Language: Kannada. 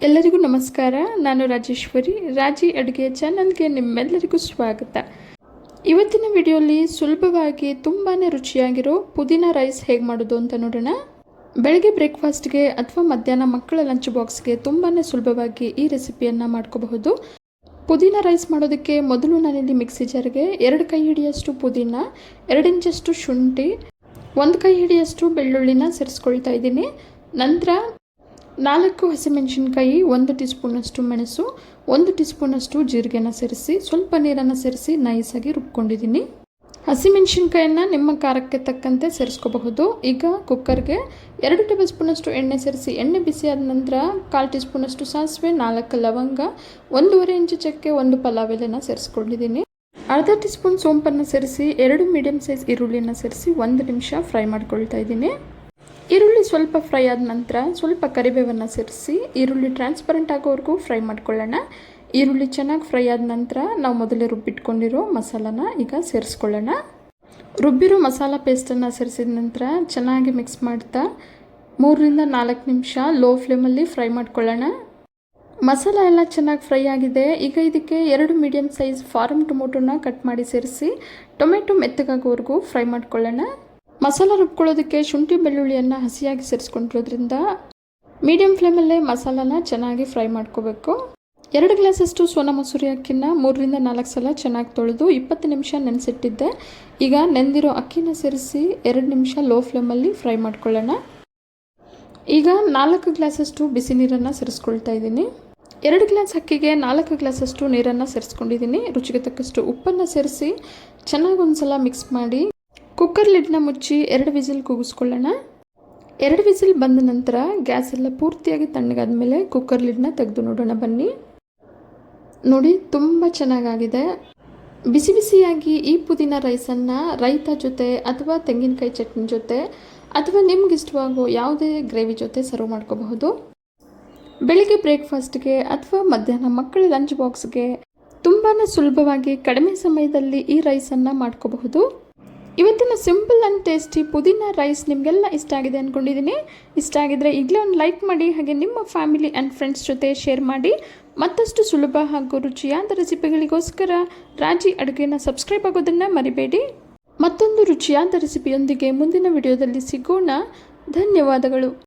ಎಲ್ಲರಿಗೂ ನಮಸ್ಕಾರ. ನಾನು ರಾಜೇಶ್ವರಿ. ರಾಜಿ ಅಡುಗೆ ಚಾನಲ್ಗೆ ನಿಮ್ಮೆಲ್ಲರಿಗೂ ಸ್ವಾಗತ. ಇವತ್ತಿನ ವಿಡಿಯೋಲಿ ಸುಲಭವಾಗಿ ತುಂಬಾ ರುಚಿಯಾಗಿರೋ ಪುದೀನ ರೈಸ್ ಹೇಗೆ ಮಾಡೋದು ಅಂತ ನೋಡೋಣ. ಬೆಳಗ್ಗೆ ಬ್ರೇಕ್ಫಾಸ್ಟ್ಗೆ ಅಥವಾ ಮಧ್ಯಾಹ್ನ ಮಕ್ಕಳ ಲಂಚ್ ಬಾಕ್ಸ್ಗೆ ತುಂಬಾ ಸುಲಭವಾಗಿ ಈ ರೆಸಿಪಿಯನ್ನು ಮಾಡ್ಕೋಬಹುದು. ಪುದೀನ ರೈಸ್ ಮಾಡೋದಕ್ಕೆ ಮೊದಲು ನಾನಿಲ್ಲಿ ಮಿಕ್ಸಿ ಜಾರ್ಗೆ 2 ಕೈ ಹಿಡಿಯಷ್ಟು ಪುದೀನ, 2 ಇಂಚಷ್ಟು ಶುಂಠಿ, 1 ಕೈ ಹಿಡಿಯಷ್ಟು ಬೆಳ್ಳುಳ್ಳಿನ ಸೇರಿಸ್ಕೊಳ್ತಾ ಇದ್ದೀನಿ. ನಂತರ 4 ಹಸಿಮೆಣಸಿನ್ಕಾಯಿ, 1 ಟೀ ಸ್ಪೂನಷ್ಟು ಮೆಣಸು, 1 ಟೀ ಸ್ಪೂನಷ್ಟು ಜೀರಿಗೆನ ಸೇರಿಸಿ ಸ್ವಲ್ಪ ನೀರನ್ನು ಸೇರಿಸಿ ನೈಸಾಗಿ ರುಬ್ಕೊಂಡಿದ್ದೀನಿ. ಹಸಿಮೆಣಸಿನ್ಕಾಯನ್ನು ನಿಮ್ಮ ಖಾರಕ್ಕೆ ತಕ್ಕಂತೆ ಸೇರಿಸ್ಕೋಬಹುದು. ಈಗ ಕುಕ್ಕರ್ಗೆ 2 ಟೇಬಲ್ ಸ್ಪೂನಷ್ಟು ಎಣ್ಣೆ ಸೇರಿಸಿ ಎಣ್ಣೆ ಬಿಸಿಯಾದ ನಂತರ 1/4 ಟೀ ಸ್ಪೂನಷ್ಟು ಸಾಸಿವೆ, 4 ಲವಂಗ, 1.5 ಇಂಚು ಚಕ್ಕೆ, 1 ಪಲಾವ್ ಎಲೆನ ಸೇರಿಸ್ಕೊಂಡಿದ್ದೀನಿ. ಅರ್ಧ ಟೀ ಸ್ಪೂನ್ ಸೋಂಪನ್ನು ಸೇರಿಸಿ 2 ಮೀಡಿಯಂ ಸೈಜ್ ಈರುಳ್ಳಿಯನ್ನು ಸೇರಿಸಿ 1 ನಿಮಿಷ ಫ್ರೈ ಮಾಡ್ಕೊಳ್ತಾ ಇದ್ದೀನಿ. ಈರುಳ್ಳಿ ಸ್ವಲ್ಪ ಫ್ರೈ ಆದ ನಂತರ ಸ್ವಲ್ಪ ಕರಿಬೇವನ್ನು ಸೇರಿಸಿ ಈರುಳ್ಳಿ ಟ್ರಾನ್ಸ್ಪರೆಂಟ್ ಆಗೋವರೆಗೂ ಫ್ರೈ ಮಾಡ್ಕೊಳ್ಳೋಣ. ಈರುಳ್ಳಿ ಚೆನ್ನಾಗಿ ಫ್ರೈ ಆದ ನಂತರ ನಾವು ಮೊದಲೇ ರುಬ್ಬಿಟ್ಕೊಂಡಿರೋ ಮಸಾಲಾನ ಈಗ ಸೇರಿಸ್ಕೊಳ್ಳೋಣ. ರುಬ್ಬಿರೋ ಮಸಾಲ ಪೇಸ್ಟನ್ನು ಸೇರಿಸಿದ ನಂತರ ಚೆನ್ನಾಗಿ ಮಿಕ್ಸ್ ಮಾಡ್ತಾ 3 ರಿಂದ 4 ನಿಮಿಷ ಲೋ ಫ್ಲೇಮಲ್ಲಿ ಫ್ರೈ ಮಾಡ್ಕೊಳ್ಳೋಣ. ಮಸಾಲ ಎಲ್ಲ ಚೆನ್ನಾಗಿ ಫ್ರೈ ಆಗಿದೆ. ಈಗ ಇದಕ್ಕೆ 2 ಮೀಡಿಯಂ ಸೈಜ್ ಫಾರಮ್ ಟೊಮೊಟೊನ ಕಟ್ ಮಾಡಿ ಸೇರಿಸಿ ಟೊಮೆಟೊ ಮೆತ್ತಗಾಗೋವರೆಗೂ ಫ್ರೈ ಮಾಡ್ಕೊಳ್ಳೋಣ. ಮಸಾಲ ರುಬ್ಕೊಳ್ಳೋದಕ್ಕೆ ಶುಂಠಿ ಬೆಳ್ಳುಳ್ಳಿಯನ್ನು ಹಸಿಯಾಗಿ ಸೇರಿಸ್ಕೊಂಡಿರೋದ್ರಿಂದ ಮೀಡಿಯಂ ಫ್ಲೇಮಲ್ಲೇ ಮಸಾಲಾನ ಚೆನ್ನಾಗಿ ಫ್ರೈ ಮಾಡ್ಕೋಬೇಕು. 2 ಗ್ಲಾಸಷ್ಟು ಸೋನಾ ಮಸೂರಿ ಅಕ್ಕಿನ 3 ರಿಂದ 4 ಸಲ ಚೆನ್ನಾಗಿ ತೊಳೆದು 20 ನಿಮಿಷ ನೆನೆಸಿಟ್ಟಿದ್ದೆ. ಈಗ ನೆಂದಿರೋ ಅಕ್ಕಿನ ಸೇರಿಸಿ 2 ನಿಮಿಷ ಲೋ ಫ್ಲೇಮಲ್ಲಿ ಫ್ರೈ ಮಾಡ್ಕೊಳ್ಳೋಣ. ಈಗ 4 ಗ್ಲಾಸಷ್ಟು ಬಿಸಿ ನೀರನ್ನು ಸೇರಿಸ್ಕೊಳ್ತಾ ಇದ್ದೀನಿ. 2 ಗ್ಲಾಸ್ ಅಕ್ಕಿಗೆ 4 ಗ್ಲಾಸಷ್ಟು ನೀರನ್ನು ಸೇರಿಸ್ಕೊಂಡಿದ್ದೀನಿ. ರುಚಿಗೆ ತಕ್ಕಷ್ಟು ಉಪ್ಪನ್ನು ಸೇರಿಸಿ ಚೆನ್ನಾಗಿ ಒಂದ್ಸಲ ಮಿಕ್ಸ್ ಮಾಡಿ ಕುಕ್ಕರ್ ಲಿಡ್ನ ಮುಚ್ಚಿ 2 ವಿಸಿಲ್ ಕೂಗಿಸ್ಕೊಳ್ಳೋಣ. 2 ವಿಸಿಲ್ ಬಂದ ನಂತರ ಗ್ಯಾಸ್ ಎಲ್ಲ ಪೂರ್ತಿಯಾಗಿ ತಣ್ಣಗಾದ ಮೇಲೆ ಕುಕ್ಕರ್ ಲಿಡ್ನ ತೆಗೆದು ನೋಡೋಣ ಬನ್ನಿ. ನೋಡಿ, ತುಂಬ ಚೆನ್ನಾಗಾಗಿದೆ. ಬಿಸಿ ಬಿಸಿಯಾಗಿ ಈ ಪುದೀನ ರೈಸನ್ನು ರೈತ ಜೊತೆ ಅಥವಾ ತೆಂಗಿನಕಾಯಿ ಚಟ್ನಿ ಜೊತೆ ಅಥವಾ ನಿಮ್ಗೆ ಇಷ್ಟವಾಗೋ ಯಾವುದೇ ಗ್ರೇವಿ ಜೊತೆ ಸರ್ವ್ ಮಾಡ್ಕೋಬಹುದು. ಬೆಳಿಗ್ಗೆ ಬ್ರೇಕ್ಫಾಸ್ಟ್ಗೆ ಅಥವಾ ಮಧ್ಯಾಹ್ನ ಮಕ್ಕಳ ಲಂಚ್ ಬಾಕ್ಸ್ಗೆ ತುಂಬಾ ಸುಲಭವಾಗಿ ಕಡಿಮೆ ಸಮಯದಲ್ಲಿ ಈ ರೈಸನ್ನು ಮಾಡ್ಕೋಬಹುದು. ಇವತ್ತಿನ ಸಿಂಪಲ್ ಆ್ಯಂಡ್ ಟೇಸ್ಟಿ ಪುದೀನ ರೈಸ್ ನಿಮಗೆಲ್ಲ ಇಷ್ಟ ಆಗಿದೆ ಅಂದ್ಕೊಂಡಿದ್ದೀನಿ. ಇಷ್ಟ ಆಗಿದ್ರೆ ಈಗಲೇ ಒಂದು ಲೈಕ್ ಮಾಡಿ, ಹಾಗೆ ನಿಮ್ಮ ಫ್ಯಾಮಿಲಿ ಆ್ಯಂಡ್ ಫ್ರೆಂಡ್ಸ್ ಜೊತೆ ಶೇರ್ ಮಾಡಿ. ಮತ್ತಷ್ಟು ಸುಲಭ ಹಾಗೂ ರುಚಿಯಾದ ರೆಸಿಪಿಗಳಿಗೋಸ್ಕರ ರಾಜಿ ಅಡುಗೆನ ಸಬ್ಸ್ಕ್ರೈಬ್ ಆಗೋದನ್ನು ಮರಿಬೇಡಿ. ಮತ್ತೊಂದು ರುಚಿಯಾದ ರೆಸಿಪಿಯೊಂದಿಗೆ ಮುಂದಿನ ವಿಡಿಯೋದಲ್ಲಿ ಸಿಗೋಣ. ಧನ್ಯವಾದಗಳು.